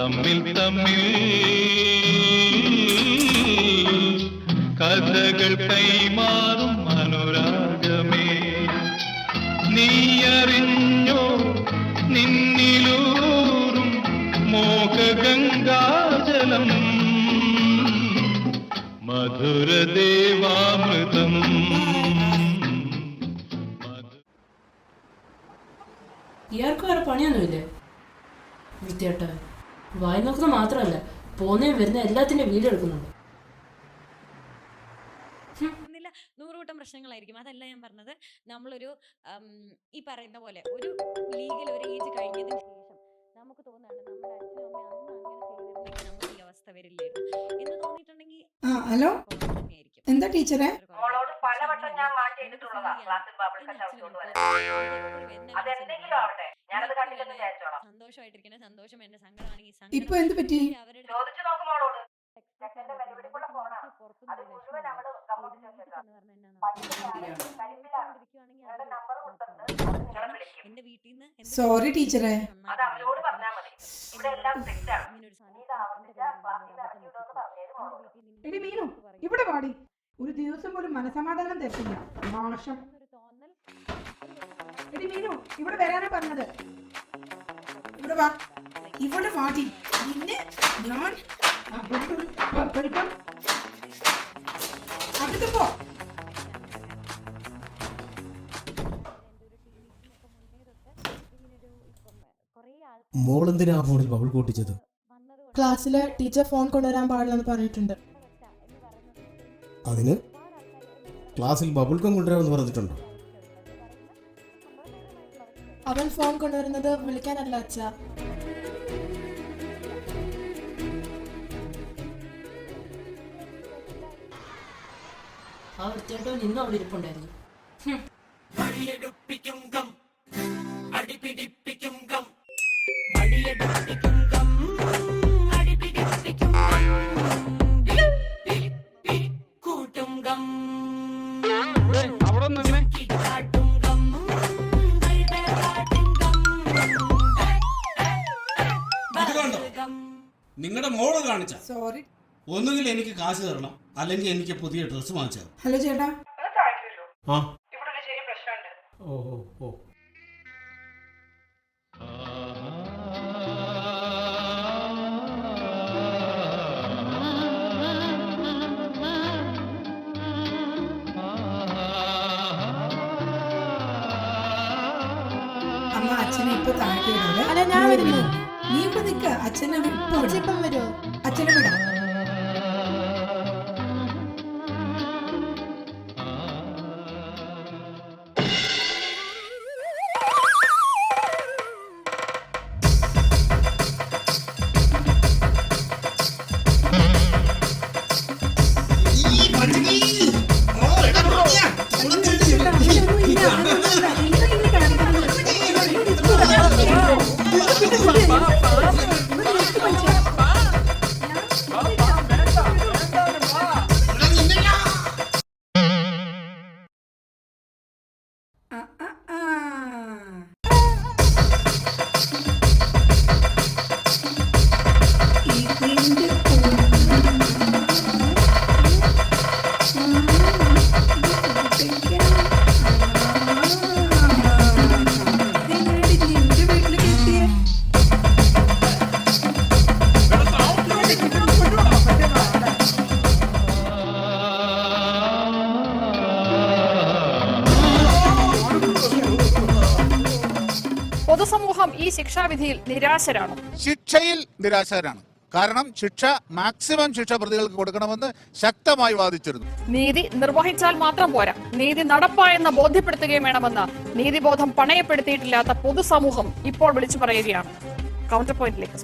തമ്മിൽ തമ്മിൽ കഥകൾ കൈമാറും അനുരാഗമേ, നീയറിഞ്ഞോ നിന്നിലൂറും മോഹഗംഗാജലം, മധുരദേവാമൃതം. ഇയാൾക്ക് വേറെ പണിയൊന്നുമില്ലേ? വൃത്തിയായിട്ട് വായി നോക്കുന്ന മാത്രമല്ല, പോന്നേം വരുന്ന എല്ലാത്തിന്റെ വീഡിയോ എടുക്കുന്നുണ്ട്. 100 കൂട്ടം പ്രശ്നങ്ങളായിരിക്കും. അതല്ല ഞാൻ പറഞ്ഞത്. നമ്മളൊരു ഈ പറയുന്ന പോലെ ഒരു ലീഗൽ ഒരു ഏജ് കഴിഞ്ഞതിന് ശേഷം നമുക്ക് തോന്നുന്നുണ്ട് നമ്മുടെ അച്ഛനും അമ്മ അന്ന് അങ്ങനെ ചെയ്തിരുന്നെങ്കിൽ നമുക്ക് ഈ അവസ്ഥ വരില്ലായിരുന്നു എന്ന് തോന്നിയിട്ടുണ്ടെങ്കിൽ ഹലോ, എന്താ ടീച്ചറെ? സന്തോഷമായിട്ടിരിക്കണേ, സന്തോഷം എന്റെ സങ്കടമാണെങ്കിൽ ഇപ്പൊ എന്ത് പറ്റി? സോറി ടീച്ചറെ. എടി മീനു, ഇവിടെ പാടി. ഒരു ദിവസം പോലും മനസമാധാനം തരത്തില്ല. മോശം. എടി മീനു, ഇവിടെ വരാനാ പറഞ്ഞത്. ഇവിടെ വാ, ഇവിടെ വാടി. നിന്നെ ഞാൻ അവിടുത്തെ പോ. മോളെന്തിനാ ഫോണിൽ ബബിൾ കൂട്ടിച്ചത്? ക്ലാസ്സിലെ ടീച്ചർ ഫോൺ കൊണ്ടുവരാൻ പാടില്ലെന്ന് പറഞ്ഞിട്ടുണ്ട്. അതിന് ക്ലാസ്സിൽ ബബിൾ ഗം കൊണ്ടുവരാമെന്ന് പറഞ്ഞിട്ടുണ്ടോ? അവൻ ഫോൺ കൊണ്ടുവരുന്നത് വിളിക്കാനല്ല അച്ഛാ. ആ വൃത്തിയായിട്ടോ നിന്നും അവിടെ ഇരിപ്പുണ്ടായിരുന്നു. നിങ്ങളുടെ മോള് കാണിച്ച സോറി. ഒന്നുകിൽ എനിക്ക് കാശ് തരണം, അല്ലെങ്കിൽ എനിക്ക് പുതിയ ഡ്രസ് വാങ്ങിച്ചു. ഹലോ ചേട്ടാ. ആ, ഇവിടെ ഒരു ചെറിയ പ്രശ്നമുണ്ട്. ഓ ഓ ഓ അമ്മ അച്ഛനെ ഇപ്പൊ താഴെ വിടാതെ. അല്ല, ഞാൻ വരുന്നു. നീ ഇപ്പൊ നിക്ക. അച്ഛനെ ഇപ്പം വരുമോ? അച്ഛനെ വിടാം. പൊതുസമൂഹം ഈ ശിക്ഷാവിധിയിൽ നിരാശരാണ്. ശിക്ഷയിൽ നിരാശരാണ്. കാരണം ശിക്ഷ മാക്സിമം ശിക്ഷ പ്രതികൾക്ക് കൊടുക്കണമെന്ന് ശക്തമായി വാദിച്ചിരുന്നു. നീതി നിർവഹിച്ചാൽ മാത്രം പോരാ, നീതി നടപ്പായെന്ന് ബോധ്യപ്പെടുത്തുകയും വേണമെന്ന് നീതിബോധം പണയപ്പെടുത്തിയിട്ടില്ലാത്ത പൊതുസമൂഹം ഇപ്പോൾ വിളിച്ചു പറയുകയാണ്. കൗണ്ടർ പോയിന്റിലേക്ക്